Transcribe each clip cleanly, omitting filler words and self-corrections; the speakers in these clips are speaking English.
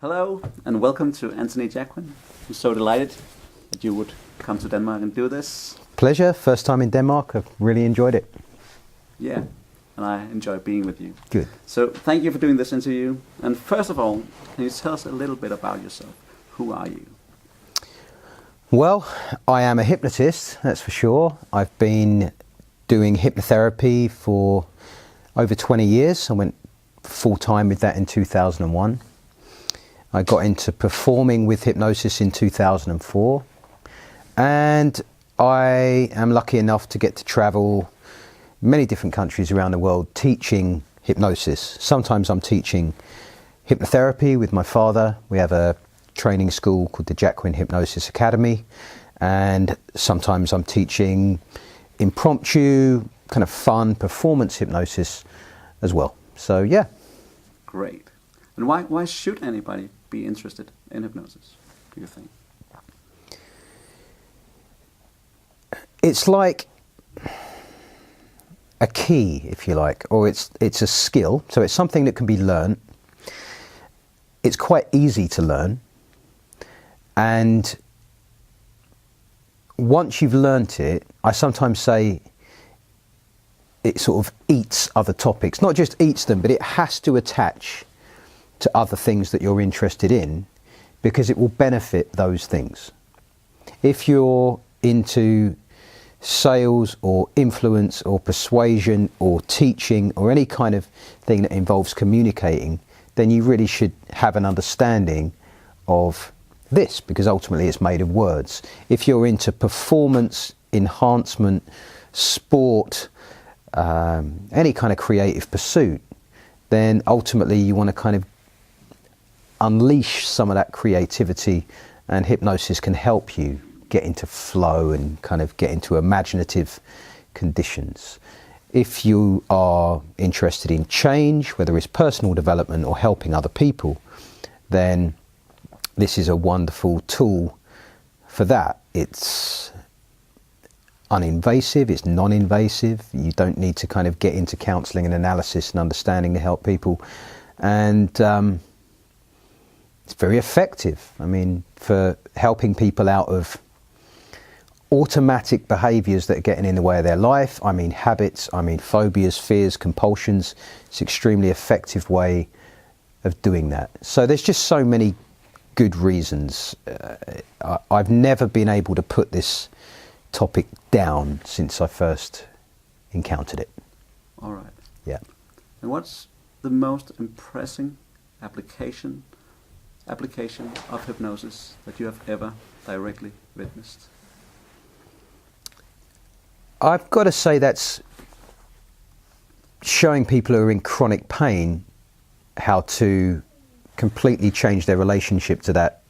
Hello and welcome to Anthony Jacquin. I'm so delighted that you would come to Denmark and do this. Pleasure. First time in Denmark. I've really enjoyed it. Yeah, and I enjoy being with you. Good. So thank you for doing this interview. And first of all, can you tell us a little bit about yourself? Who are you? Well, I am a hypnotist, that's for sure. I've been doing hypnotherapy for over 20 years. I went full-time with that in 2001. I got into performing with hypnosis in 2004. And I am lucky enough to get to travel many different countries around the world teaching hypnosis. Sometimes I'm teaching hypnotherapy with my father. We have a training school called the Jacquin Hypnosis Academy. And sometimes I'm teaching impromptu, kind of fun performance hypnosis as well. So, yeah. Great. And why should anybody be interested in hypnosis, do you think? It's like a key, if you like, or it's a skill. So it's something that can be learned. It's quite easy to learn. And once you've learnt it, I sometimes say it sort of eats other topics. Not just eats them, but it has to attach to other things that you're interested in, because it will benefit those things. If you're into sales or influence or persuasion or teaching or any kind of thing that involves communicating, then you really should have an understanding of this, because ultimately it's made of words. If you're into performance, enhancement, sport, any kind of creative pursuit, then ultimately you want to kind of unleash some of that creativity, and hypnosis can help you get into flow and kind of get into imaginative conditions. If you are interested in change, whether it's personal development or helping other people, then this is a wonderful tool for that. It's uninvasive, it's non-invasive. You don't need to kind of get into counselling and analysis and understanding to help people. And it's very effective. I mean, for helping people out of automatic behaviours that are getting in the way of their life. I mean habits, I mean phobias, fears, compulsions. It's an extremely effective way of doing that. So there's just so many good reasons. I've never been able to put this topic down since I first encountered it. All right. Yeah. And what's the most impressive application of hypnosis that you have ever directly witnessed? I've got to say that's showing people who are in chronic pain how to completely change their relationship to that,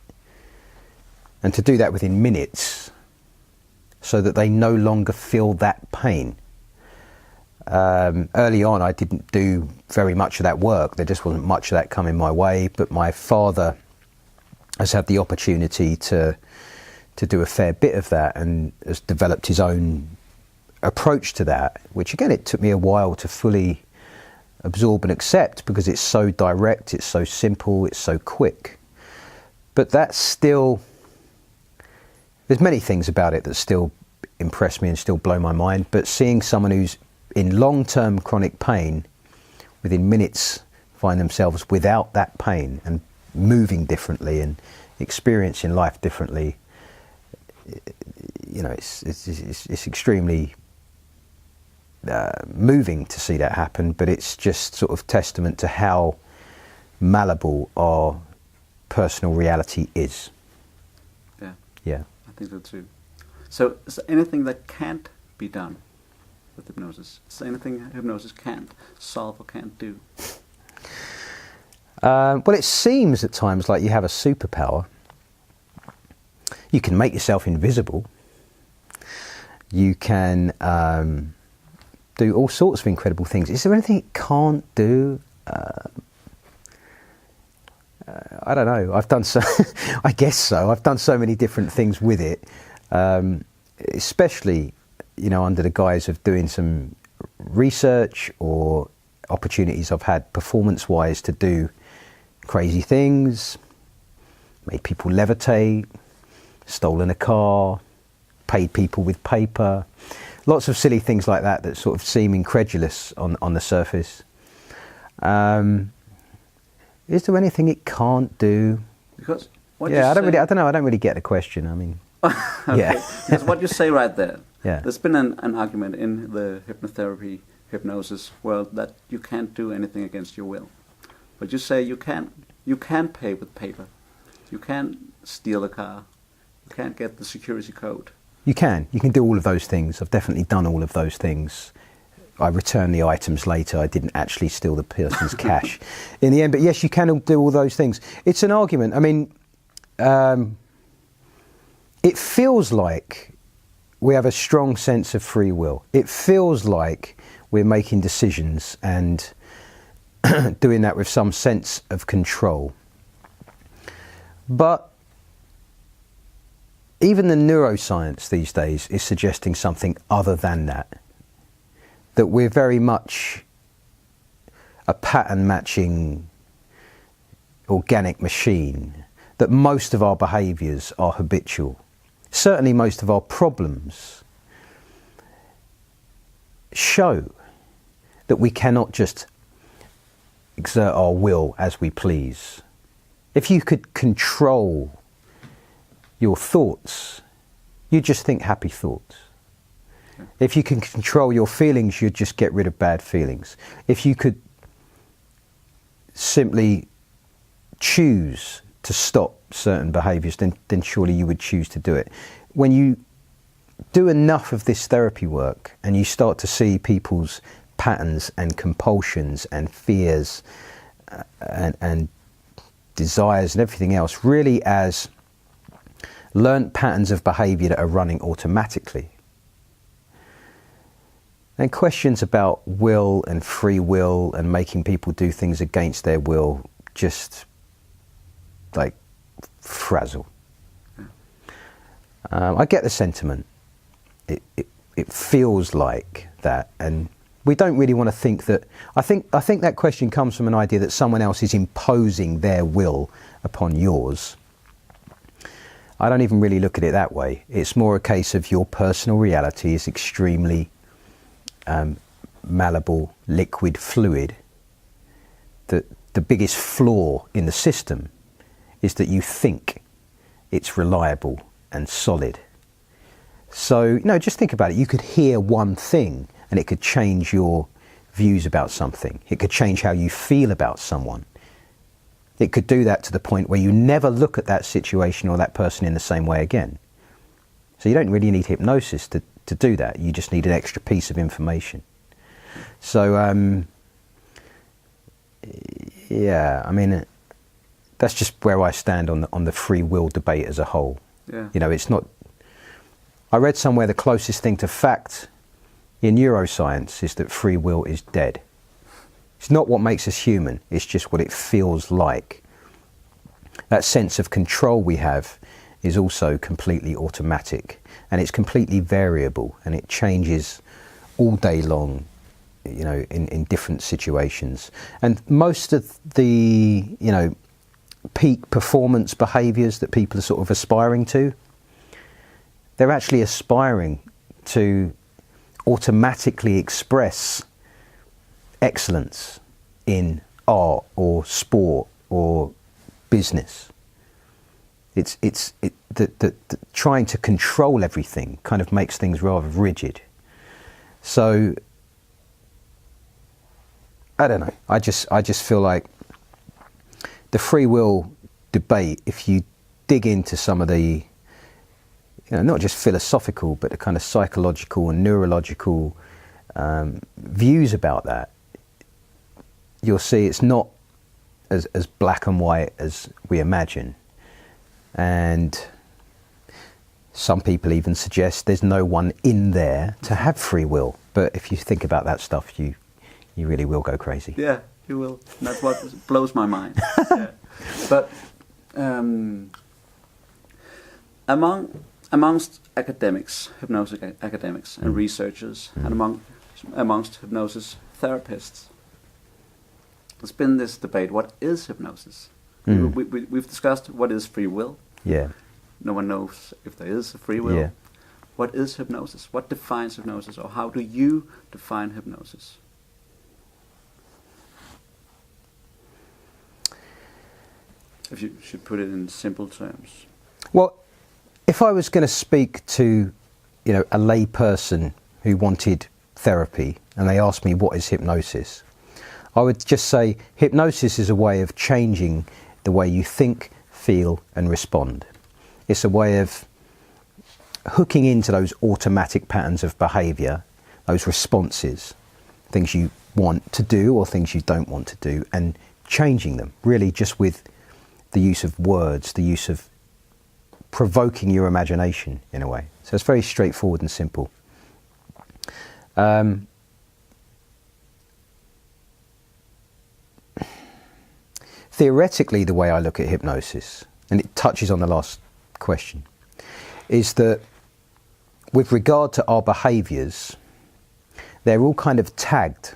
and to do that within minutes so that they no longer feel that pain. Early on I didn't do very much of that work. There just wasn't much of that coming my way, but my father has had the opportunity to do a fair bit of that and has developed his own approach to that, which again it took me a while to fully absorb and accept, because it's so direct, it's so simple, it's so quick. But that's still, there's many things about it that still impress me and still blow my mind, but seeing someone who's in long-term chronic pain within minutes find themselves without that pain and moving differently and experiencing life differently, you know, it's extremely moving to see that happen. But it's just sort of testament to how malleable our personal reality is. Yeah, I think so too. So is there anything that can't be done with hypnosis? Is there anything hypnosis can't solve or can't do? Well, it seems at times like you have a superpower. You can make yourself invisible. You can do all sorts of incredible things. Is there anything it can't do? I don't know. I've done so. I guess so. I've done so many different things with it, especially, you know, under the guise of doing some research or opportunities I've had performance-wise to do crazy things. made people levitate, stolen a car, paid people with paper, lots of silly things like that that sort of seem incredulous on the surface. Is there anything it can't do? Because I don't really get the question. I mean, okay. yeah. Because what you say right there. Yeah. There's been an argument in the hypnotherapy, hypnosis world that you can't do anything against your will. But you say you can't pay with paper. You can't steal a car. You can't get the security code. You can do all of those things. I've definitely done all of those things. I returned the items later. I didn't actually steal the person's cash in the end. But yes, you can do all those things. It's an argument. I mean, it feels like we have a strong sense of free will. It feels like we're making decisions and doing that with some sense of control. But even the neuroscience these days is suggesting something other than that. That we're very much a pattern matching organic machine. That most of our behaviours are habitual. Certainly most of our problems show that we cannot just exert our will as we please. If you could control your thoughts, you just think happy thoughts. If you can control your feelings, you'd just get rid of bad feelings. If you could simply choose to stop certain behaviours, then surely you would choose to do it. When you do enough of this therapy work and you start to see people's patterns and compulsions and fears and desires and everything else really as learnt patterns of behaviour that are running automatically, and questions about will and free will and making people do things against their will just like frazzle. I get the sentiment. It feels like that, and we don't really want to think that. I think that question comes from an idea that someone else is imposing their will upon yours. I don't even really look at it that way. It's more a case of your personal reality is extremely malleable, liquid, fluid. The biggest flaw in the system is that you think it's reliable and solid. So, just think about it. You could hear one thing and it could change your views about something. It could change how you feel about someone. It could do that to the point where you never look at that situation or that person in the same way again. So you don't really need hypnosis to do that. You just need an extra piece of information. So, that's just where I stand on the free will debate as a whole. Yeah. It's not. I read somewhere the closest thing to fact in neuroscience is that free will is dead. It's not what makes us human. It's just what it feels like. That sense of control we have is also completely automatic, and it's completely variable, and it changes all day long, in different situations. And most of the, peak performance behaviours that people are sort of aspiring to, they're actually aspiring to automatically express excellence in art or sport or business. The trying to control everything kind of makes things rather rigid. So I don't know. I just feel like the free will debate, if you dig into some of the, not just philosophical, but the kind of psychological and neurological views about that, you'll see it's not as black and white as we imagine. And some people even suggest there's no one in there to have free will. But if you think about that stuff, you really will go crazy. Yeah, you will. That's what blows my mind. Yeah. But amongst academics, hypnosis academics and researchers, and amongst hypnosis therapists, there's been this debate: what is hypnosis? We've discussed what is free will. Yeah. No one knows if there is a free will. Yeah. What is hypnosis? What defines hypnosis, or how do you define hypnosis? If you should put it in simple terms. Well, if I was going to speak to, a lay person who wanted therapy and they asked me what is hypnosis, I would just say hypnosis is a way of changing the way you think, feel and respond. It's a way of hooking into those automatic patterns of behaviour, those responses, things you want to do or things you don't want to do, and changing them, really just with the use of words, the use of provoking your imagination in a way. So it's very straightforward and simple. Theoretically, the way I look at hypnosis, and it touches on the last question, is that with regard to our behaviours, they're all kind of tagged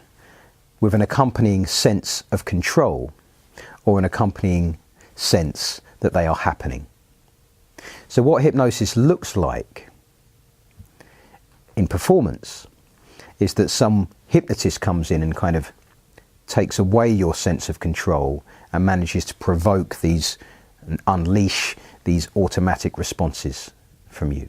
with an accompanying sense of control or an accompanying sense that they are happening. So what hypnosis looks like in performance is that some hypnotist comes in and kind of takes away your sense of control and manages to provoke these and unleash these automatic responses from you.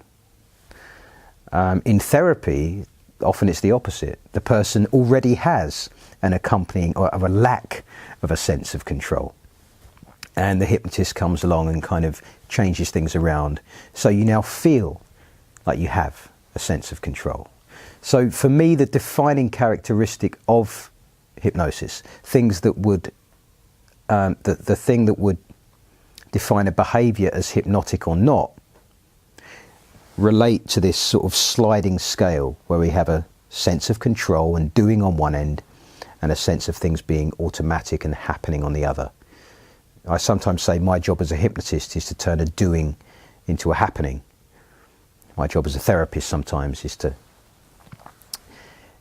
In therapy, often it's the opposite. The person already has an accompanying or a lack of a sense of control. And the hypnotist comes along and kind of changes things around. So you now feel like you have a sense of control. So for me, the defining characteristic of hypnosis, things that would, the thing that would define a behaviour as hypnotic or not, relate to this sort of sliding scale where we have a sense of control and doing on one end and a sense of things being automatic and happening on the other. I sometimes say my job as a hypnotist is to turn a doing into a happening. My job as a therapist sometimes is to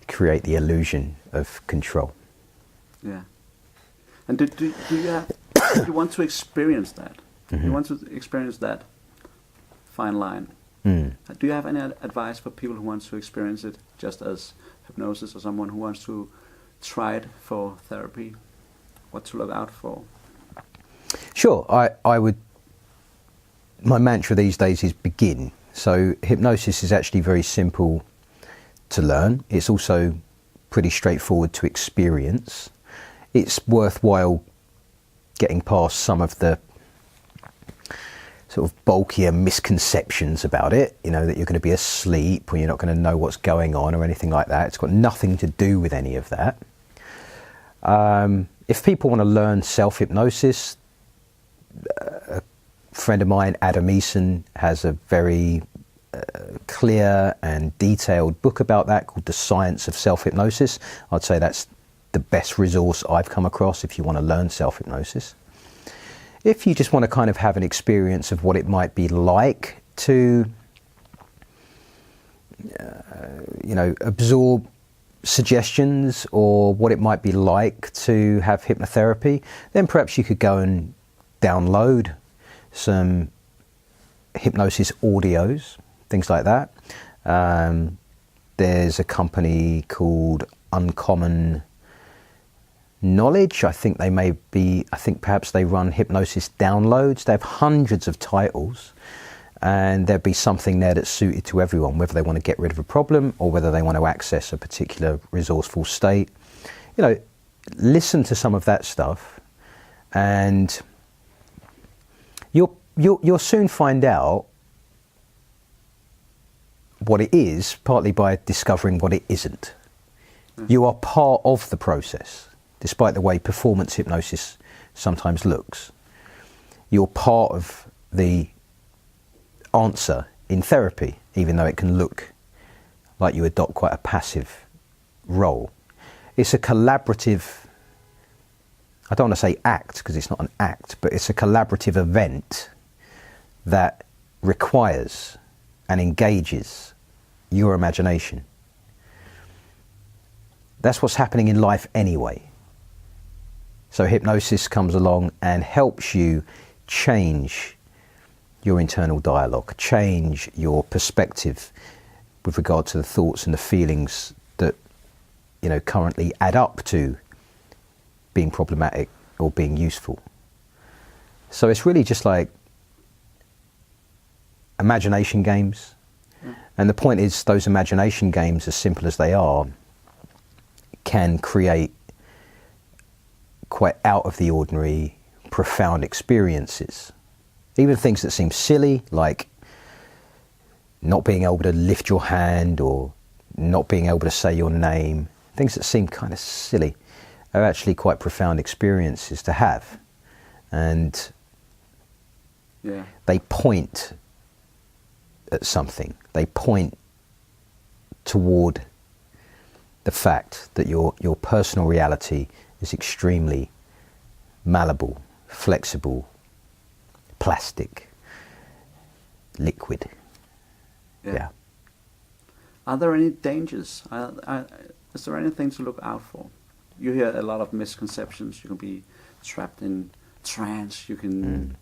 create the illusion of control. Yeah. And do you have, do you want to experience that? Mm-hmm. You want to experience that fine line? Mm. Do you have any advice for people who want to experience it just as hypnosis, or someone who wants to try it for therapy? What to look out for? Sure. I would. My mantra these days is begin. So hypnosis is actually very simple to learn. It's also pretty straightforward to experience. It's worthwhile getting past some of the sort of bulkier misconceptions about it, that you're going to be asleep or you're not going to know what's going on or anything like that. It's got nothing to do with any of that. If people want to learn self-hypnosis, a friend of mine, Adam Eason, has a very clear and detailed book about that called The Science of Self-Hypnosis. I'd say that's the best resource I've come across if you want to learn self-hypnosis. If you just want to kind of have an experience of what it might be like to, absorb suggestions, or what it might be like to have hypnotherapy, then perhaps you could go and download some hypnosis audios, things like that. There's a company called Uncommon Knowledge. I think perhaps they run hypnosis downloads. They have hundreds of titles, and there'd be something there that's suited to everyone, whether they want to get rid of a problem or whether they want to access a particular resourceful state. Listen to some of that stuff, and you'll soon find out what it is, partly by discovering what it isn't. You are part of the process, despite the way performance hypnosis sometimes looks. You're part of the answer in therapy, even though it can look like you adopt quite a passive role. It's a collaborative, I don't want to say act because it's not an act, but it's a collaborative event that requires and engages your imagination. That's what's happening in life anyway. So hypnosis comes along and helps you change your internal dialogue, change your perspective with regard to the thoughts and the feelings that, you know, currently add up to being problematic or being useful. So it's really just like imagination games. And the point is, those imagination games, as simple as they are, can create quite out of the ordinary, profound experiences. Even things that seem silly, like not being able to lift your hand or not being able to say your name, things that seem kind of silly are actually quite profound experiences to have. And they point at something. They point toward the fact that your personal reality is extremely malleable, flexible, plastic, liquid. Yeah. Are there any dangers? Is there anything to look out for? You hear a lot of misconceptions. You can be trapped in trance. You can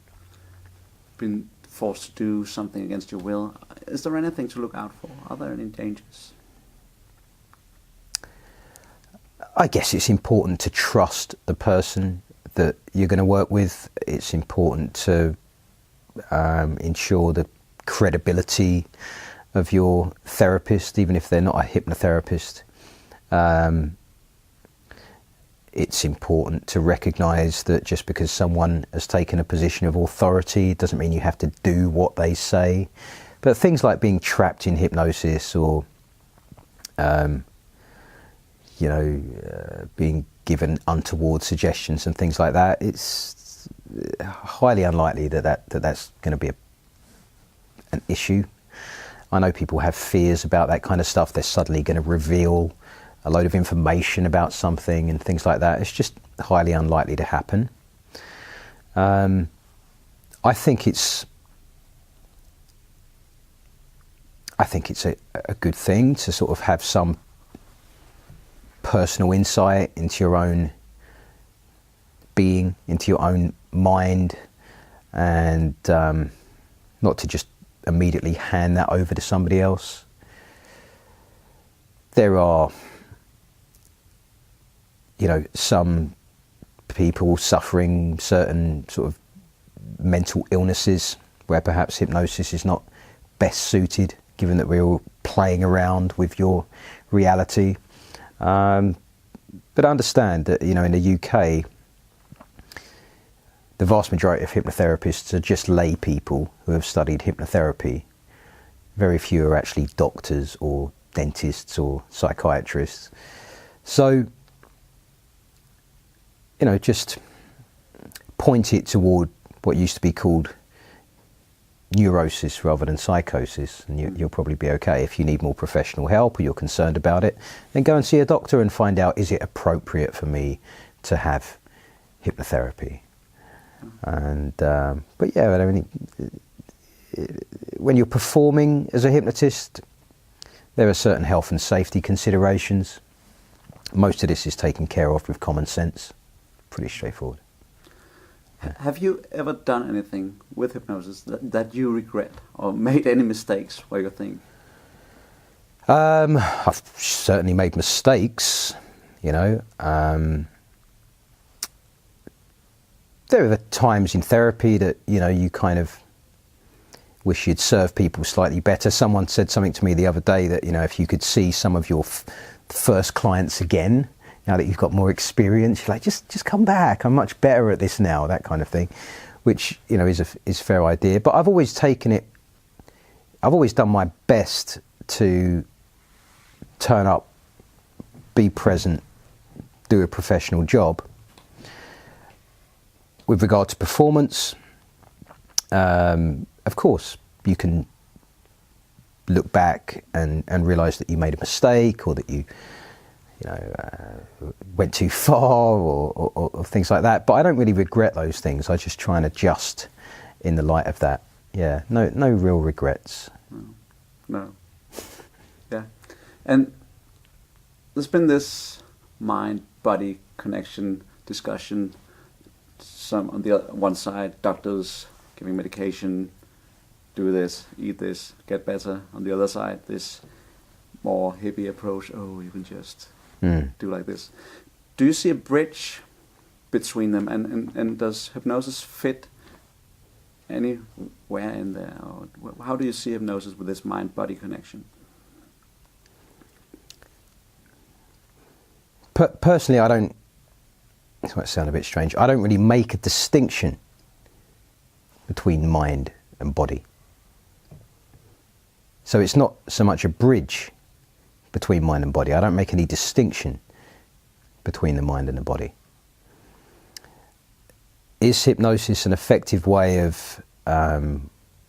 be forced to do something against your will. Is there anything to look out for? Are there any dangers? I guess it's important to trust the person that you're going to work with. It's important to ensure the credibility of your therapist, even if they're not a hypnotherapist. It's important to recognise that just because someone has taken a position of authority doesn't mean you have to do what they say. But things like being trapped in hypnosis or being given untoward suggestions and things like that, it's highly unlikely that's going to be an issue. I know people have fears about that kind of stuff. They're suddenly going to reveal a load of information about something and things like that. It's just highly unlikely to happen. I think it's a good thing to sort of have some personal insight into your own being, into your own mind, and not to just immediately hand that over to somebody else. There are, some people suffering certain sort of mental illnesses where perhaps hypnosis is not best suited, given that we're all playing around with your reality. But understand that, in the UK, the vast majority of hypnotherapists are just lay people who have studied hypnotherapy. Very few are actually doctors or dentists or psychiatrists. So, just point it toward what used to be called neurosis rather than psychosis, and you'll probably be okay. If you need more professional help or you're concerned about it, then go and see a doctor and find out, is it appropriate for me to have hypnotherapy? And but yeah, I mean, when you're performing as a hypnotist, there are certain health and safety considerations. Most of this is taken care of with common sense. Pretty straightforward. Have you ever done anything with hypnosis that you regret, or made any mistakes where you think? I've certainly made mistakes, There are times in therapy that, you kind of wish you'd serve people slightly better. Someone said something to me the other day that, if you could see some of your first clients again, now that you've got more experience, you're like, just come back. I'm much better at this now, that kind of thing, which, is a fair idea. But I've always done my best to turn up, be present, do a professional job. With regard to performance, of course, you can look back and realise that you made a mistake, or that you went too far, or things like that. But I don't really regret those things. I just try and adjust in the light of that. Yeah, no real regrets. No. Yeah. And there's been this mind-body connection discussion. Some on the one side, doctors giving medication, do this, eat this, get better. On the other side, this more hippie approach. Oh, you can just do like this. Do you see a bridge between them, and does hypnosis fit anywhere in there? Or how do you see hypnosis with this mind-body connection? Personally, I don't. This might sound a bit strange. I don't really make a distinction between mind and body. So it's not so much a bridge between mind and body. I don't make any distinction between the mind and the body. Is hypnosis an effective way of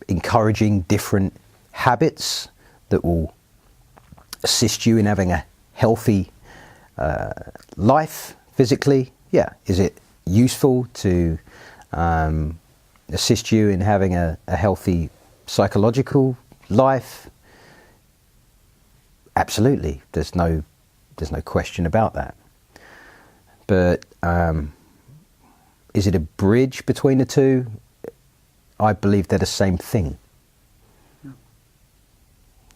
encouraging different habits that will assist you in having a healthy life physically? Yeah. Is it useful to assist you in having a healthy psychological life? Absolutely. There's no question about that. But is it a bridge between the two? I believe they're the same thing.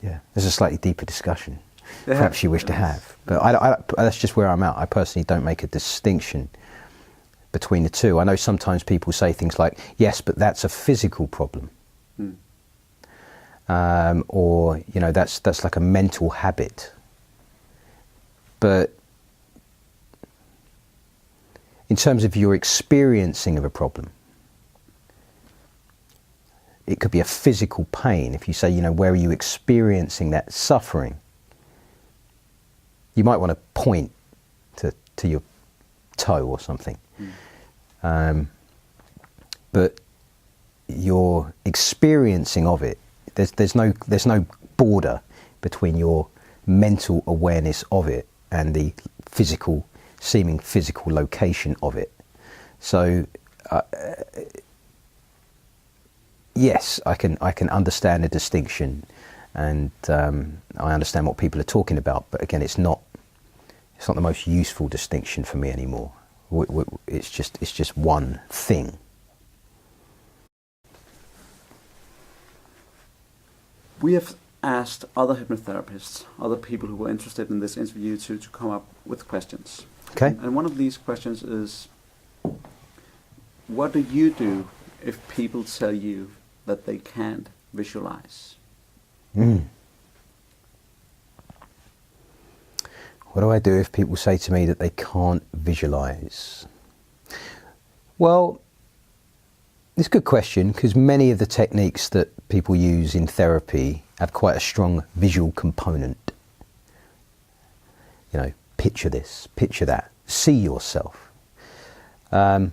Yeah. There's a slightly deeper discussion. Perhaps you wish to have, but that's just where I'm at. I personally don't make a distinction between the two. I know sometimes people say things like, yes, but that's a physical problem. Or, you know, that's like a mental habit. But in terms of your experiencing of a problem, it could be a physical pain. If you say, you know, where are you experiencing that suffering? You might want to point to your toe or something. But your experiencing of it, there's no border between your mental awareness of it and the seeming physical location of it. So yes, I can understand the distinction, and I understand what people are talking about. But again, it's not the most useful distinction for me anymore. It's just one thing. We have asked other hypnotherapists, other people who were interested in this interview, to come up with questions. Okay. And one of these questions is, what do you do if people tell you that they can't visualize? What do I do if people say to me that they can't visualize? Well, it's a good question, because many of the techniques that people use in therapy have quite a strong visual component. You know, picture this, picture that, see yourself. I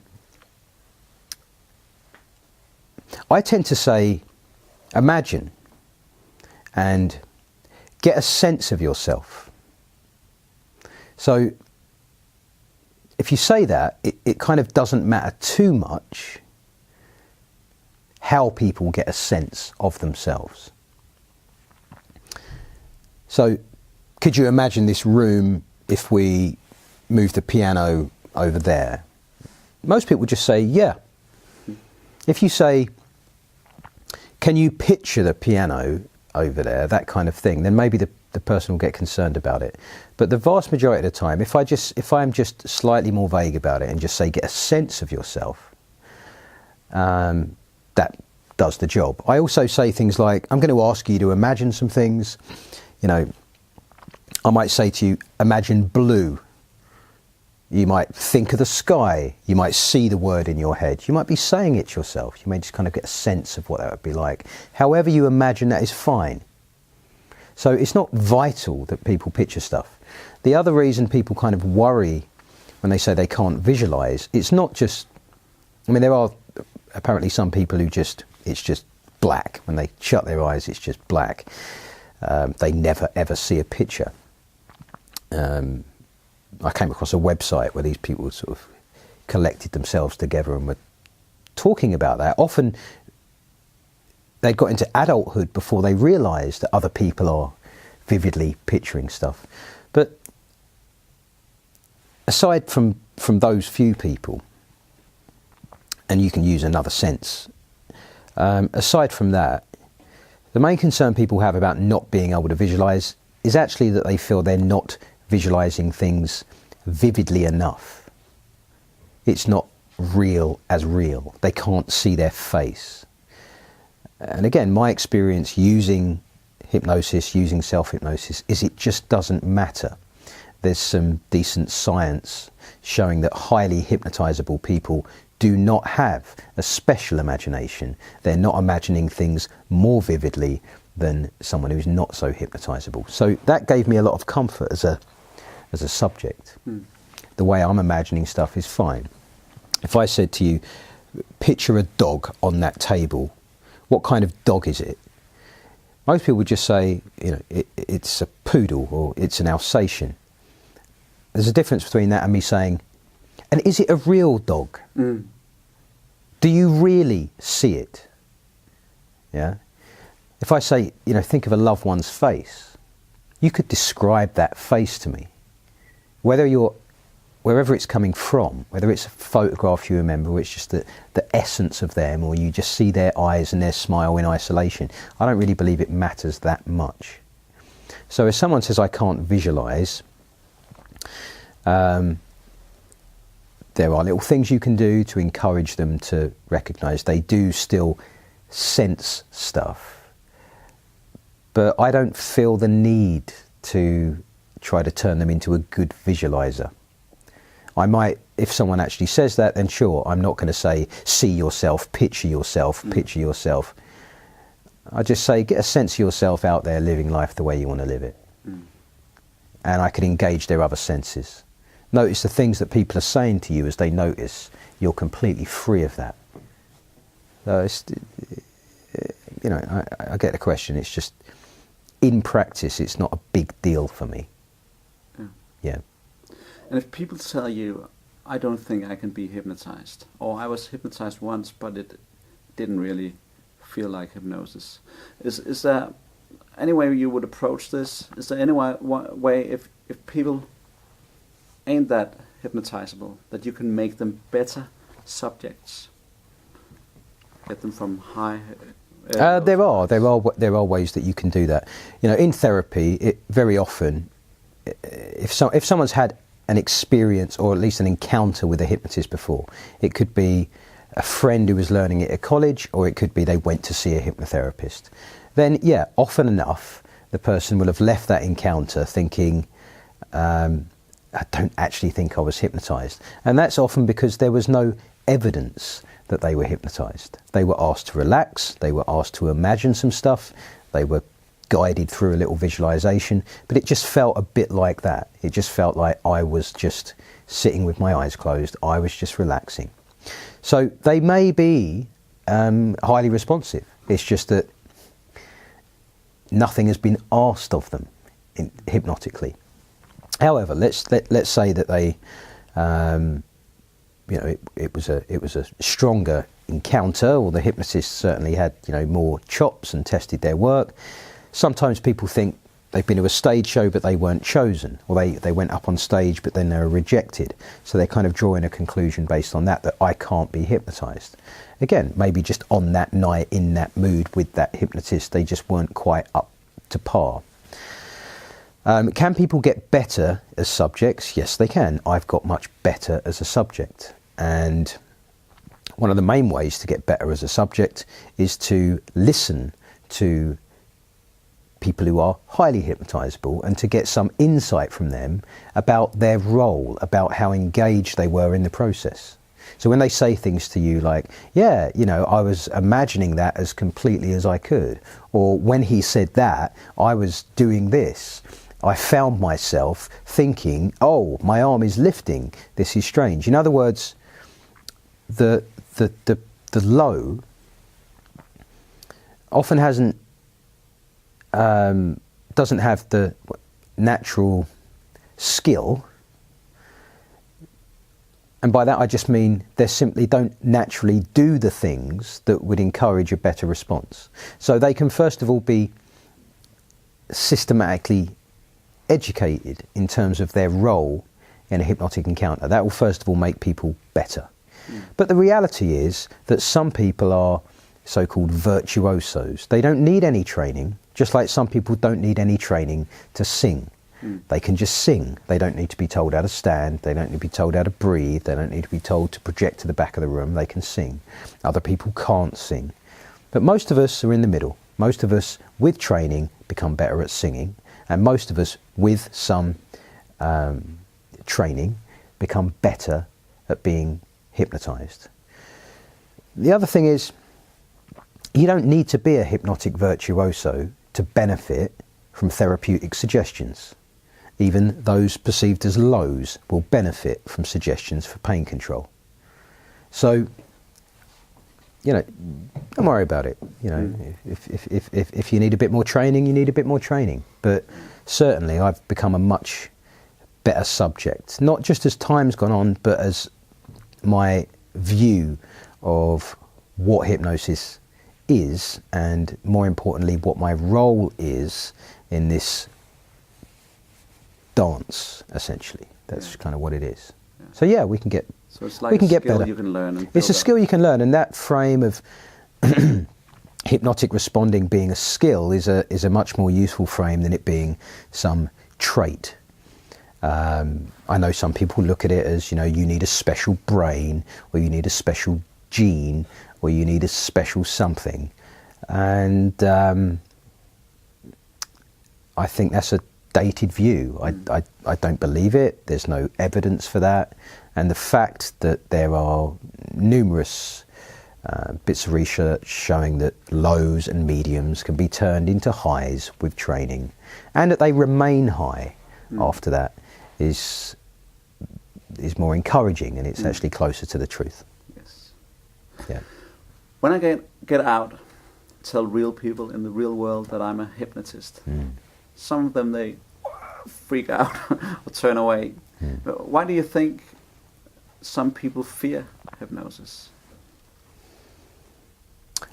tend to say, imagine and get a sense of yourself. So if you say that, it kind of doesn't matter too much how people get a sense of themselves. So could you imagine this room if we move the piano over there? Most people just say, yeah. If you say, can you picture the piano over there, that kind of thing, then maybe the person will get concerned about it. But the vast majority of the time, if I'm just slightly more vague about it and just say, get a sense of yourself, that does the job. I also say things like, I'm going to ask you to imagine some things. You know, I might say to you, imagine blue. You might think of the sky. You might see the word in your head. You might be saying it yourself. You may just kind of get a sense of what that would be like. However you imagine that is fine. So it's not vital that people picture stuff. The other reason people kind of worry when they say they can't visualize, it's not just, I mean, there are apparently some people who it's just black. When they shut their eyes, it's just black. They never ever see a picture. I came across a website where these people sort of collected themselves together and were talking about that. Often they got into adulthood before they realised that other people are vividly picturing stuff. But aside from from those few people, and you can use another sense, aside from that, the main concern people have about not being able to visualize is actually that they feel they're not visualizing things vividly enough. It's not real as real. They can't see their face. And again, my experience using hypnosis, using self-hypnosis, is it just doesn't matter. There's some decent science showing that highly hypnotizable people do not have a special imagination. They're not imagining things more vividly than someone who's not so hypnotizable. So that gave me a lot of comfort as a subject. The way I'm imagining stuff is fine. If I said to you, picture a dog on that table, what kind of dog is it? Most people would just say, you know, it's a poodle or it's an Alsatian. There's a difference between that and me saying, and is it a real dog? Do you really see it? Yeah. If I say, you know, think of a loved one's face, you could describe that face to me. Wherever it's coming from, whether it's a photograph you remember, or it's just the essence of them, or you just see their eyes and their smile in isolation, I don't really believe it matters that much. So if someone says, I can't visualize, there are little things you can do to encourage them to recognize they do still sense stuff. But I don't feel the need to try to turn them into a good visualizer. I might, if someone actually says that, then sure, I'm not going to say, see yourself, picture yourself, picture yourself. I just say, get a sense of yourself out there living life the way you want to live it. And I can engage their other senses. Notice the things that people are saying to you as they notice you're completely free of that. So it's, you know, I get the question. It's just, in practice, it's not a big deal for me. Yeah. And if people tell you, I don't think I can be hypnotized, or I was hypnotized once, but it didn't really feel like hypnosis, is there any way you would approach this? Is there any way if people ain't that hypnotizable, that you can make them better subjects, get them from high? There are ways that you can do that. You know, in therapy, very often, if someone's had an experience or at least an encounter with a hypnotist before, it could be a friend who was learning it at college, or it could be they went to see a hypnotherapist. Then, yeah, often enough, the person will have left that encounter thinking, I don't actually think I was hypnotized. And that's often because there was no evidence that they were hypnotized. They were asked to relax, they were asked to imagine some stuff, they were guided through a little visualization, but it just felt a bit like that. It just felt like I was just sitting with my eyes closed, I was just relaxing. So they may be highly responsive. It's just that nothing has been asked of them hypnotically. However, let's say that they, you know, it was a stronger encounter, or the hypnotist certainly had, you know, more chops and tested their work. Sometimes people think they've been to a stage show but they weren't chosen, or they went up on stage but then they were rejected. So they're kind of drawing a conclusion based on that I can't be hypnotized. Again, maybe just on that night, in that mood with that hypnotist, they just weren't quite up to par. Can people get better as subjects? Yes, they can. I've got much better as a subject. And one of the main ways to get better as a subject is to listen to people who are highly hypnotizable and to get some insight from them about their role, about how engaged they were in the process. So when they say things to you like, yeah, you know, I was imagining that as completely as I could, or when he said that, I was doing this, I found myself thinking, oh, my arm is lifting, this is strange. In other words, the low often doesn't have the natural skill, and by that I just mean they simply don't naturally do the things that would encourage a better response. So they can first of all be systematically educated in terms of their role in a hypnotic encounter. That will first of all make people better. But the reality is that some people are so-called virtuosos. They don't need any training, just like some people don't need any training to sing. They can just sing. They don't need to be told how to stand. They don't need to be told how to breathe. They don't need to be told to project to the back of the room. They can sing. Other people can't sing. But most of us are in the middle. Most of us with training become better at singing, and most of us with some training become better at being hypnotized. The other thing is, you don't need to be a hypnotic virtuoso to benefit from therapeutic suggestions. Even those perceived as lows will benefit from suggestions for pain control. So, you know, don't worry about it. You know, if you need a bit more training, you need a bit more training. But certainly I've become a much better subject, not just as time's gone on, but as my view of what hypnosis is, and more importantly, what my role is in this dance, essentially. That's kind of what it is. So yeah, we can get So it's like we can a get skill better. you can learn. And It's a build up. skill you can learn, and that frame of hypnotic responding being a skill is a much more useful frame than it being some trait. I know some people look at it as, you know, you need a special brain, or you need a special gene, or you need a special something, and I think that's a dated view. I don't believe it. There's no evidence for that. And the fact that there are numerous bits of research showing that lows and mediums can be turned into highs with training, and that they remain high after that is more encouraging, and it's actually closer to the truth. Yes. Yeah. When I get out, tell real people in the real world that I'm a hypnotist. Some of them, they freak out or turn away. Why do you think some people fear hypnosis?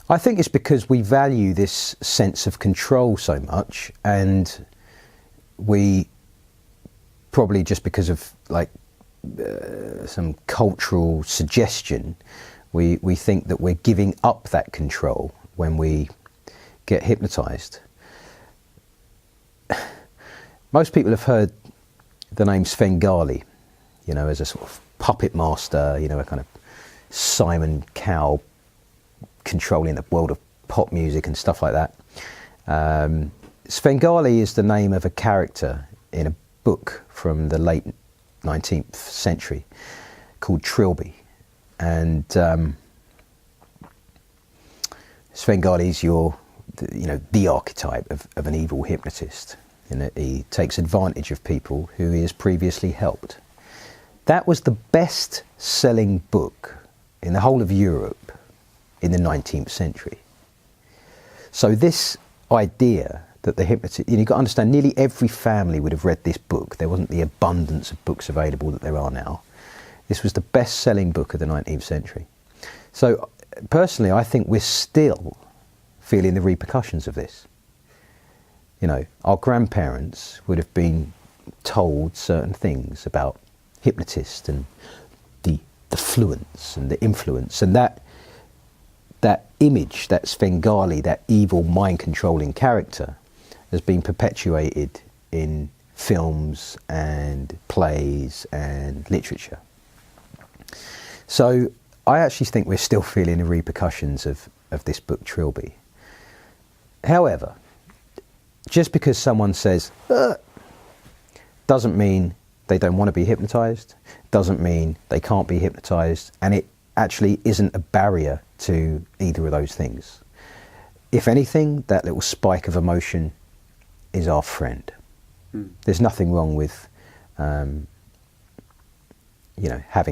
I think it's because we value this sense of control so much, and we probably, just because of like some cultural suggestion, we think that we're giving up that control when we get hypnotized. Most people have heard the name Svengali, you know, as a sort of puppet master, you know, a kind of Simon Cowell controlling the world of pop music and stuff like that. Svengali is the name of a character in a book from the late 19th century called Trilby. And Svengali is the archetype of an evil hypnotist, in that he takes advantage of people who he has previously helped. That was the best-selling book in the whole of Europe in the 19th century. So this idea that the hypnotist, you've got to understand, nearly every family would have read this book. There wasn't the abundance of books available that there are now. This was the best-selling book of the 19th century. So personally, I think we're still feeling the repercussions of this. You know, our grandparents would have been told certain things about hypnotists and the fluence and the influence, and that image, that Svengali, that evil mind-controlling character, has been perpetuated in films and plays and literature. So I actually think we're still feeling the repercussions of this book, Trilby. However, just because someone says, doesn't mean they don't want to be hypnotized, doesn't mean they can't be hypnotized, and it actually isn't a barrier to either of those things. If anything, that little spike of emotion is our friend. There's nothing wrong with having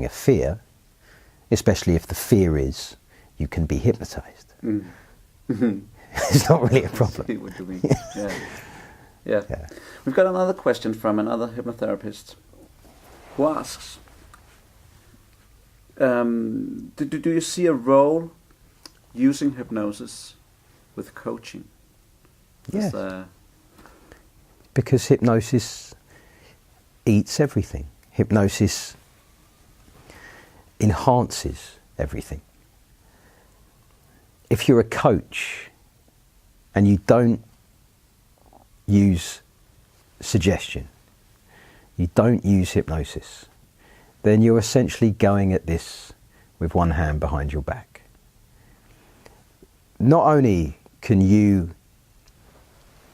a fear, especially if the fear is you can be hypnotized. It's not really a problem. I see what you mean. Yeah. We've got another question from another hypnotherapist who asks, do you see a role using hypnosis with coaching? Yes. Because hypnosis eats everything. hypnosis enhances everything. If you're a coach and you don't use suggestion, you don't use hypnosis, then you're essentially going at this with one hand behind your back. Not only can you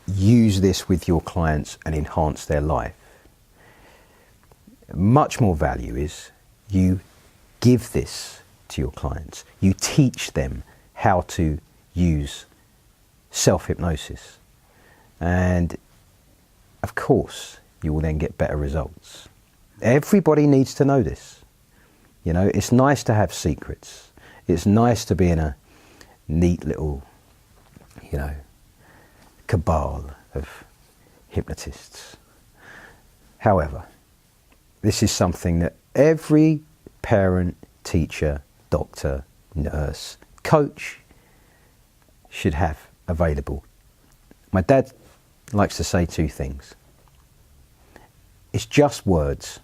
use this with your clients and enhance their life, much more value is you give this to your clients. You teach them how to use self-hypnosis. And of course, you will then get better results. Everybody needs to know this. You know, it's nice to have secrets. It's nice to be in a neat little, you know, cabal of hypnotists. However, this is something that every parent, teacher, doctor, nurse, coach should have available. My dad likes to say two things. It's just words.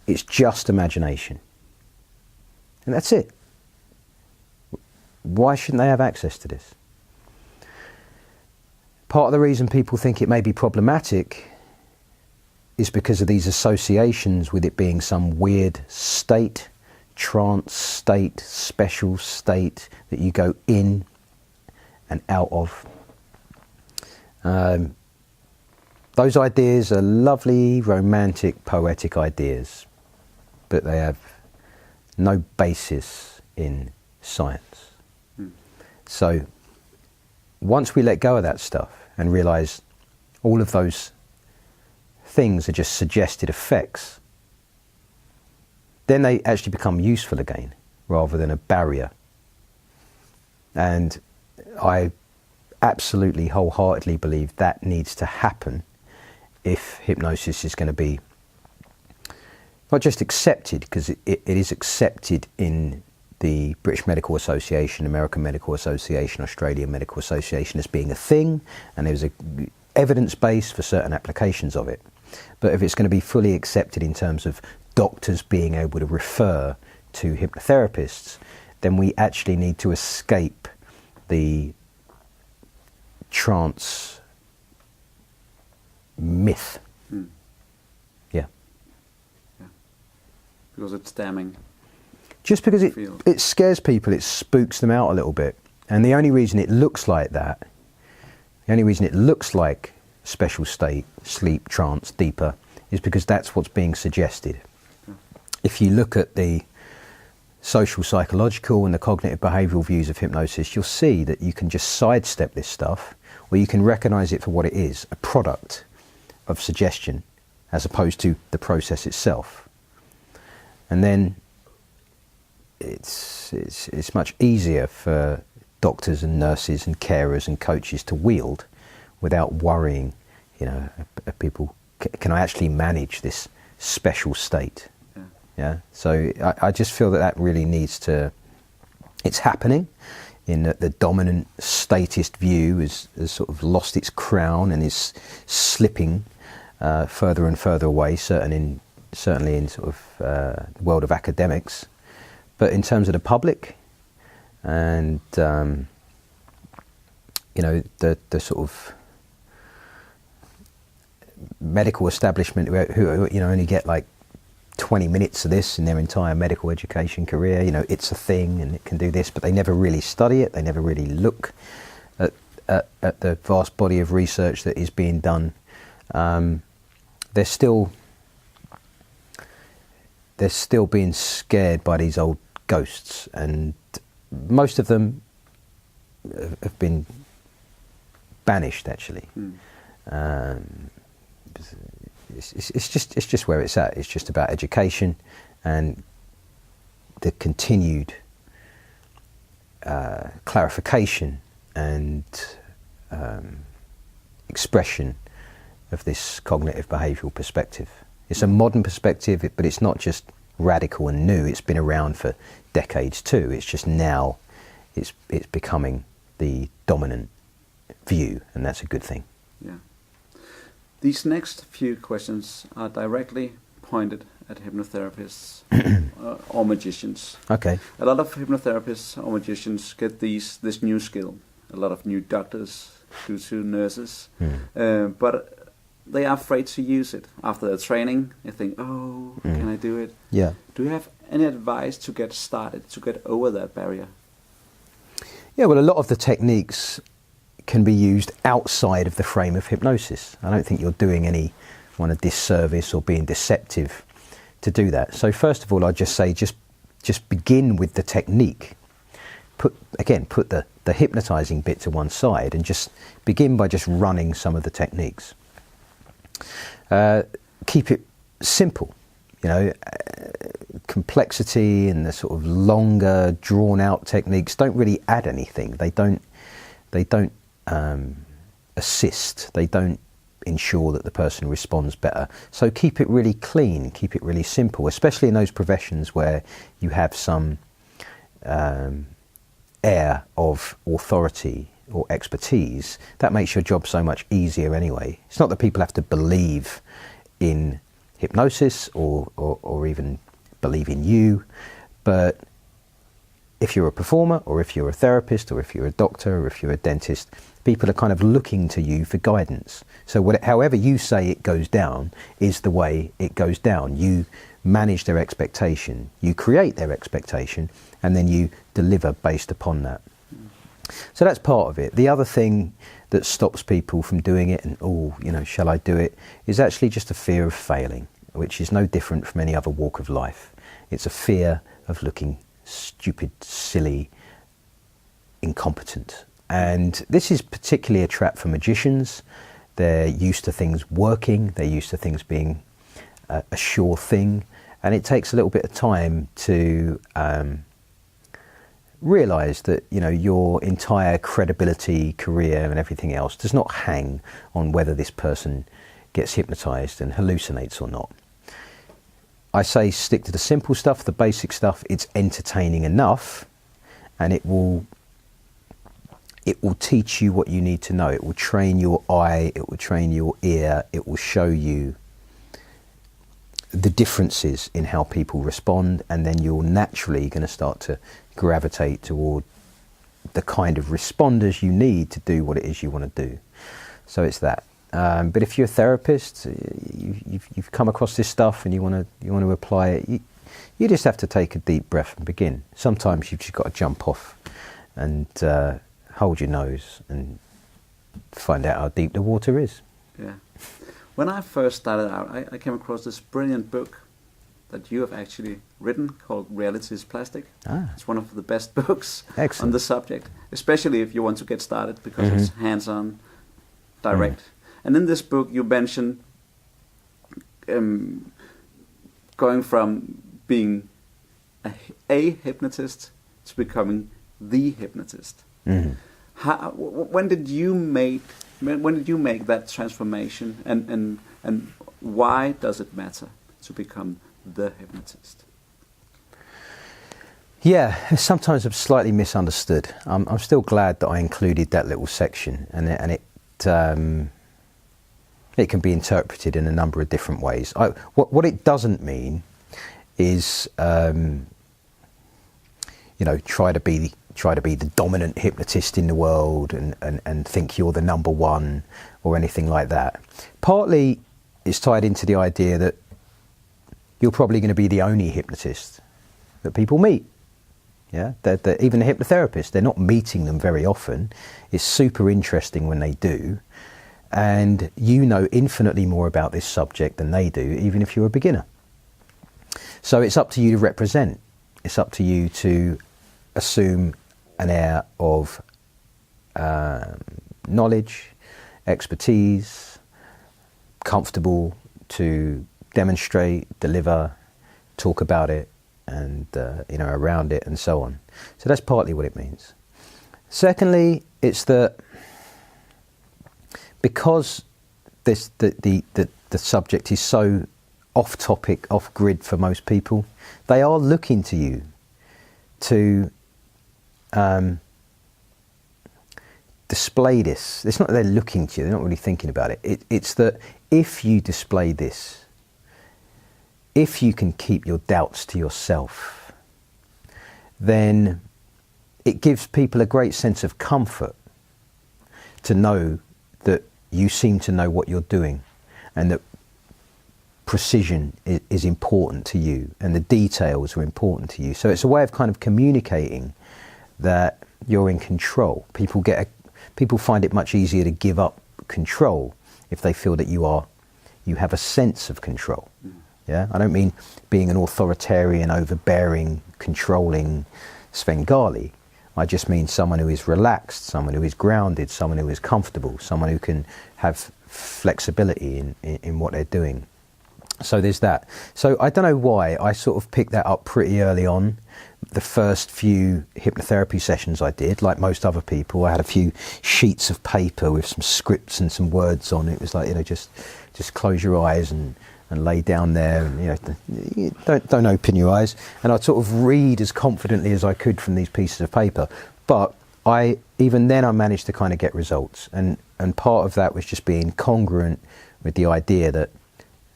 It's just imagination. And that's it. Why shouldn't they have access to this? Part of the reason people think it may be problematic is because of these associations with it being some weird state, trance state, special state that you go in and out of. Those ideas are lovely, romantic, poetic ideas, but they have no basis in science. So once we let go of that stuff and realise all of those things are just suggested effects, then they actually become useful again rather than a barrier. And I absolutely wholeheartedly believe that needs to happen if hypnosis is going to be not just accepted, because it is accepted in the British Medical Association, American Medical Association, Australian Medical Association as being a thing, and there's a evidence base for certain applications of it. But if it's going to be fully accepted in terms of doctors being able to refer to hypnotherapists, then we actually need to escape the trance myth. Yeah. Because it's damning. Just because it scares people, it spooks them out a little bit. And the only reason it looks like that, the only reason it looks like special state, sleep, trance, deeper, is because that's what's being suggested. If you look at the social, psychological and the cognitive behavioural views of hypnosis, you'll see that you can just sidestep this stuff, or you can recognise it for what it is, a product of suggestion, as opposed to the process itself. And then it's much easier for doctors and nurses and carers and coaches to wield without worrying, you know, people, can I actually manage this special state? Yeah. So I just feel that really needs to, it's happening in that the dominant statist view has sort of lost its crown and is slipping further and further away, certainly in sort of the world of academics. But in terms of the public and, you know, the sort of medical establishment who you know, only get like 20 minutes of this in their entire medical education career, you know, it's a thing and it can do this, but they never really study it, they never really look at the vast body of research that is being done. They're still being scared by these old ghosts, and most of them have been banished actually. It's just where it's at. It's just about education and the continued clarification and expression of this cognitive behavioural perspective. It's a modern perspective, but it's not just radical and new. It's been around for decades too. It's just now it's becoming the dominant view, and that's a good thing. Yeah. These next few questions are directly pointed at hypnotherapists or magicians. Okay. A lot of hypnotherapists or magicians get this new skill. A lot of new doctors due to nurses, but they are afraid to use it. After the training, they think, "Oh, can I do it?" Yeah. Do you have any advice to get started, to get over that barrier? Yeah, well, a lot of the techniques can be used outside of the frame of hypnosis. I don't think you're doing anyone a disservice or being deceptive to do that. So first of all, I'd just say just begin with the technique. Put the hypnotizing bit to one side and just begin by just running some of the techniques. Keep it simple. Complexity and the sort of longer, drawn-out techniques don't really add anything. They don't assist. They don't ensure that the person responds better. So keep it really clean. Keep it really simple, especially in those professions where you have some air of authority or expertise. That makes your job so much easier anyway. It's not that people have to believe in hypnosis or even believe in you, but if you're a performer or if you're a therapist or if you're a doctor or if you're a dentist, people are kind of looking to you for guidance. So however you say it goes down is the way it goes down. You manage their expectation, you create their expectation, and then you deliver based upon that. So that's part of it. The other thing that stops people from doing it and, shall I do it, is actually just a fear of failing, which is no different from any other walk of life. It's a fear of looking stupid, silly, incompetent. And this is particularly a trap for magicians. They're used to things working, they're used to things being a sure thing, and it takes a little bit of time to realise that your entire credibility, career and everything else does not hang on whether this person gets hypnotised and hallucinates or not. I say stick to the simple stuff, the basic stuff. It's entertaining enough, and it will teach you what you need to know. It will train your eye, it will train your ear, it will show you the differences in how people respond, and then you're naturally going to start to gravitate toward the kind of responders you need to do what it is you want to do. So it's that. But if you're a therapist, you've come across this stuff and you want to apply it, you just have to take a deep breath and begin. Sometimes you've just got to jump off and hold your nose and find out how deep the water is. Yeah. When I first started out, I came across this brilliant book that you have actually written called Reality is Plastic. It's one of the best books on the subject, especially if you want to get started, because it's hands-on, direct. And in this book you mention going from being a hypnotist to becoming the hypnotist. When did you make that transformation, and why does it matter to become the hypnotist? Yeah, sometimes I'm slightly misunderstood. I'm still glad that I included that little section, and it can be interpreted in a number of different ways. What it doesn't mean is, try to be the dominant hypnotist in the world and think you're the number one or anything like that. Partly it's tied into the idea that you're probably going to be the only hypnotist that people meet. Yeah, even the hypnotherapists, they're not meeting them very often. It's super interesting when they do. And you know infinitely more about this subject than they do, even if you're a beginner. So it's up to you to represent. It's up to you to assume an air of knowledge, expertise, comfortable to demonstrate, deliver, talk about it, and around it, and so on. So that's partly what it means. Secondly, it's that because the subject is so off topic, off grid for most people, they are looking to you to display this, it's not that they're looking to you, they're not really thinking about it. It's that if you display this, if you can keep your doubts to yourself, then it gives people a great sense of comfort to know that you seem to know what you're doing, and that precision is important to you, and the details are important to you. So it's a way of kind of communicating that you're in control. People find it much easier to give up control if they feel that you have a sense of control. Yeah, I don't mean being an authoritarian, overbearing, controlling Svengali. I just mean someone who is relaxed, someone who is grounded, someone who is comfortable, someone who can have flexibility in what they're doing. So there's that. So I don't know why I sort of picked that up pretty early on. The first few hypnotherapy sessions I did, like most other people, I had a few sheets of paper with some scripts and some words on it. It was like, just close your eyes and lay down there, and don't open your eyes. And I'd sort of read as confidently as I could from these pieces of paper. But even then I managed to kind of get results. And part of that was just being congruent with the idea that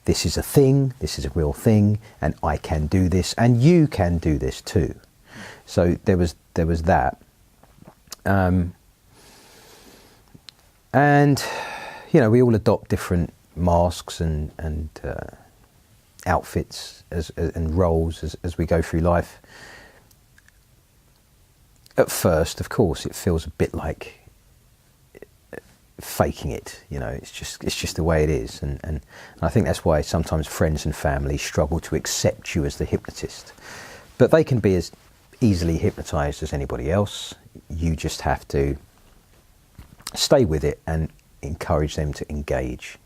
this is a thing, this is a real thing, and I can do this, and you can do this too. So there was that. And we all adopt different masks and outfits and roles as we go through life. At first, of course, it feels a bit like faking it. It's just the way it is, and I think that's why sometimes friends and family struggle to accept you as the hypnotist. But they can be as easily hypnotized as anybody else. You just have to stay with it and encourage them to engage.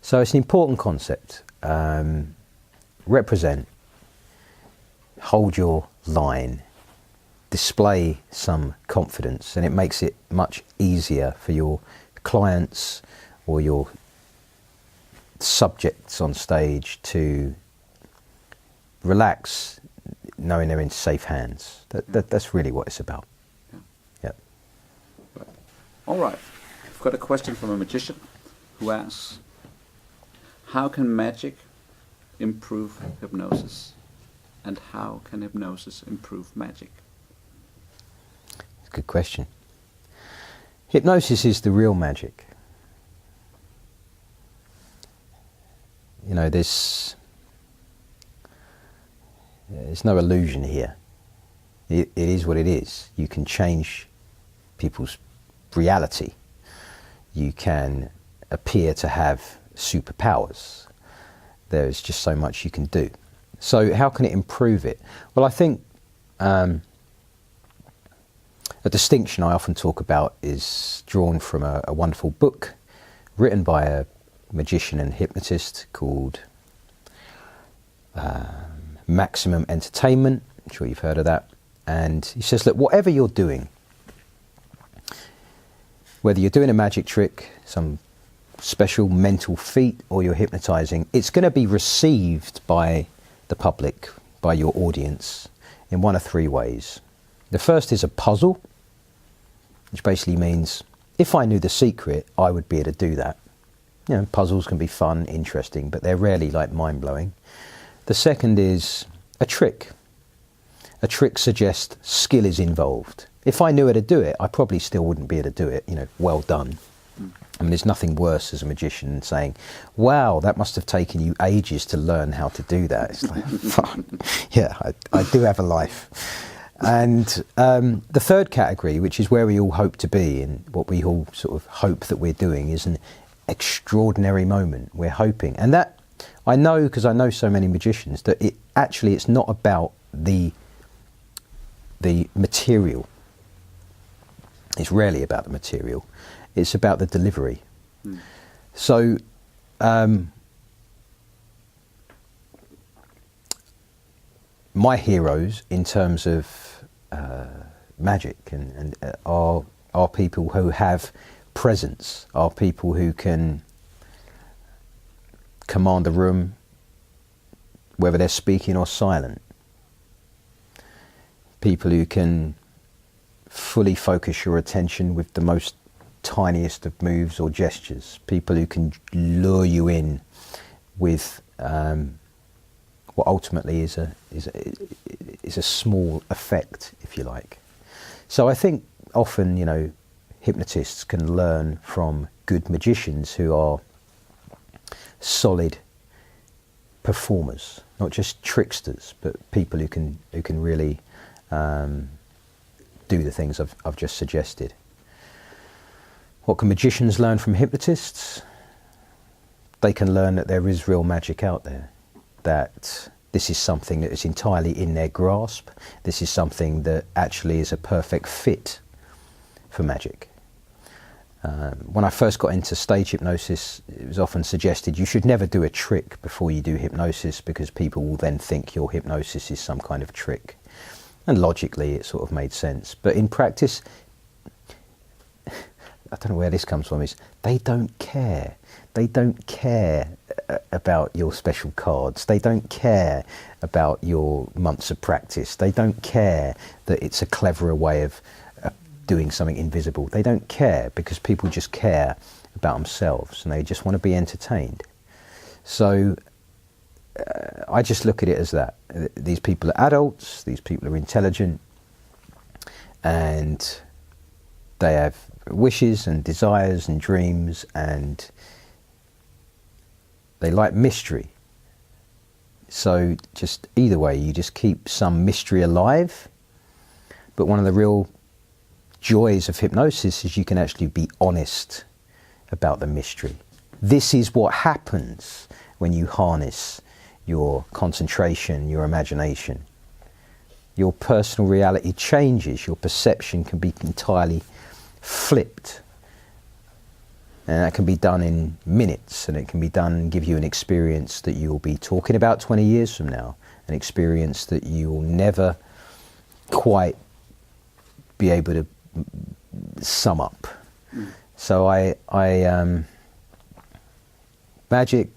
So it's an important concept. Represent, hold your line, display some confidence, and it makes it much easier for your clients or your subjects on stage to relax, knowing they're in safe hands. That's really what it's about. Yeah. Right. All right. I've got a question from a magician who asks, how can magic improve hypnosis, and how can hypnosis improve magic? It's a good question. Hypnosis is the real magic. There's no illusion here. It is what it is. You can change people's reality. You can appear to have superpowers. There's just so much you can do. So how can it improve it? Well, I think a distinction I often talk about is drawn from a wonderful book written by a magician and hypnotist called Maximum Entertainment. I'm sure you've heard of that. And he says, look, whatever you're doing, whether you're doing a magic trick, some special mental feat, or you're hypnotizing, it's going to be received by the public, by your audience, in one of three ways. The first is a puzzle, which basically means if I knew the secret, I would be able to do that. Puzzles can be fun, interesting, but they're rarely like mind-blowing. The second is a trick. A trick suggests skill is involved. If I knew how to do it, I probably still wouldn't be able to do it. Well done. I mean, there's nothing worse as a magician than saying, wow, that must have taken you ages to learn how to do that. It's like, fuck. Yeah, I do have a life. And the third category, which is where we all hope to be, and what we all sort of hope that we're doing, is an extraordinary moment. We're hoping. And that, I know, because I know so many magicians, that it's not about the material. It's rarely about the material. It's about the delivery. So my heroes in terms of magic and are people who have presence, are people who can command the room, whether they're speaking or silent. People who can fully focus your attention with the most tiniest of moves or gestures, people who can lure you in with what ultimately is a small effect, if you like. So I think often, hypnotists can learn from good magicians who are solid performers, not just tricksters, but people who can really do the things I've just suggested. What can magicians learn from hypnotists? They can learn that there is real magic out there, that this is something that is entirely in their grasp. This is something that actually is a perfect fit for magic. When I first got into stage hypnosis, it was often suggested you should never do a trick before you do hypnosis, because people will then think your hypnosis is some kind of trick. And logically it sort of made sense. But in practice, I don't know where this comes from, is they don't care. They don't care about your special cards. They don't care about your months of practice. They don't care that it's a cleverer way of doing something invisible. They don't care, because people just care about themselves and they just want to be entertained. So I just look at it as that. These people are adults, these people are intelligent, and they have wishes and desires and dreams, and they like mystery. So just either way, you just keep some mystery alive. But one of the real joys of hypnosis is you can actually be honest about the mystery. This is what happens when you harness your concentration, your imagination. Your personal reality changes. Your perception can be entirely flipped. And that can be done in minutes, and it can be done and give you an experience that you will be talking about 20 years from now, an experience that you will never quite be able to sum up. So magic,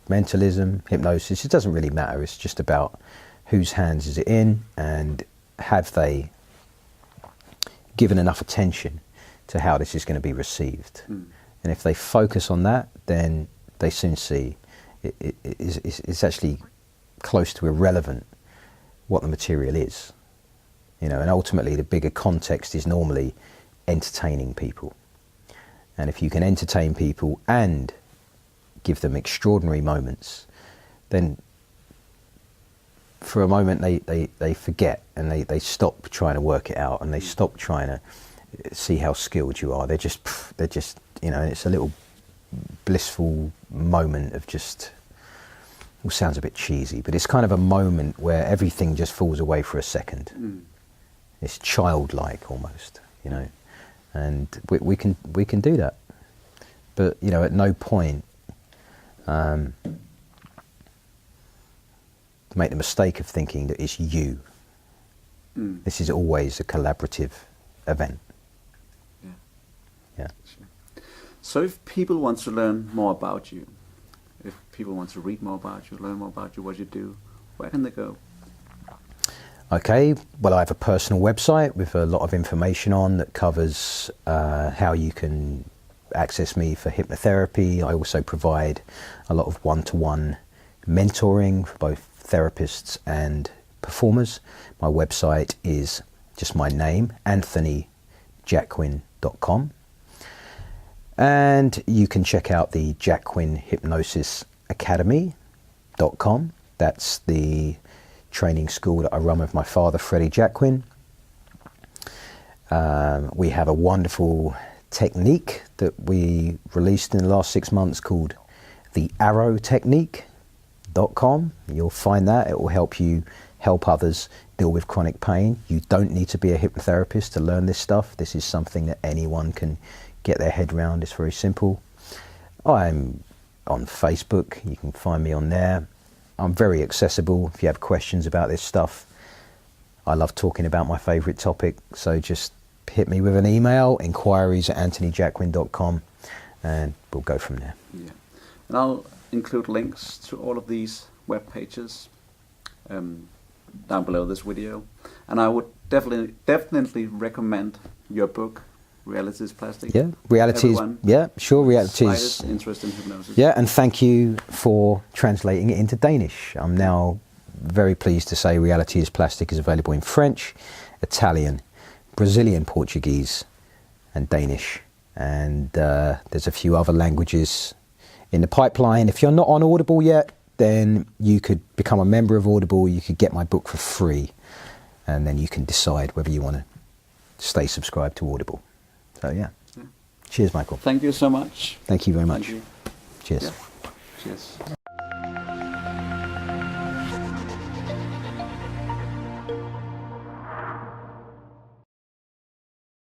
mentalism, hypnosis, it doesn't really matter. It's just about whose hands is it in, and have they given enough attention to how this is going to be received. And if they focus on that, then they soon see it's actually close to irrelevant what the material is. And ultimately the bigger context is normally entertaining people. And if you can entertain people and give them extraordinary moments, then for a moment they forget, and they stop trying to work it out, and they stop trying to see how skilled you are. They're just it's a little blissful moment of just, it sounds a bit cheesy, but it's kind of a moment where everything just falls away for a second. It's childlike almost, and we can do that. But at no point make the mistake of thinking that it's you. This is always a collaborative event. Yeah. Sure. So if people want to learn more about you, if people want to read more about you, learn more about you, what you do, where can they go? Okay, well, I have a personal website with a lot of information on that covers how you can access me for hypnotherapy. I also provide a lot of one-to-one mentoring for both therapists and performers. My website is just my name, anthonyjacquin.com. And you can check out the Jacquin Hypnosis Academy.com. That's the training school that I run with my father, Freddie Jacquin. We have a wonderful technique that we released in the last 6 months called the arrowtechnique.com. You'll find that. It will help you help others deal with chronic pain. You don't need to be a hypnotherapist to learn this stuff. This is something that anyone can get their head around. It's very simple. I'm on Facebook. You can find me on there. I'm very accessible if you have questions about this stuff. I love talking about my favourite topic, so just hit me with an email, inquiries@anthonyjacquin.com, and we'll go from there. Yeah. And I'll include links to all of these web pages down below this video. And I would definitely recommend your book, reality is plastic. Yeah, reality Everyone, is. Yeah, sure, reality is. Slightest interest in hypnosis. Yeah, and thank you for translating it into Danish. I'm now very pleased to say Reality is Plastic is available in French, Italian, Brazilian Portuguese, and Danish. And there's a few other languages in the pipeline. If you're not on Audible yet, then you could become a member of Audible. You could get my book for free, and then you can decide whether you want to stay subscribed to Audible. So yeah. Cheers, Michael. Thank you so much. Thank you very much. Thank you. Cheers. Yeah. Cheers.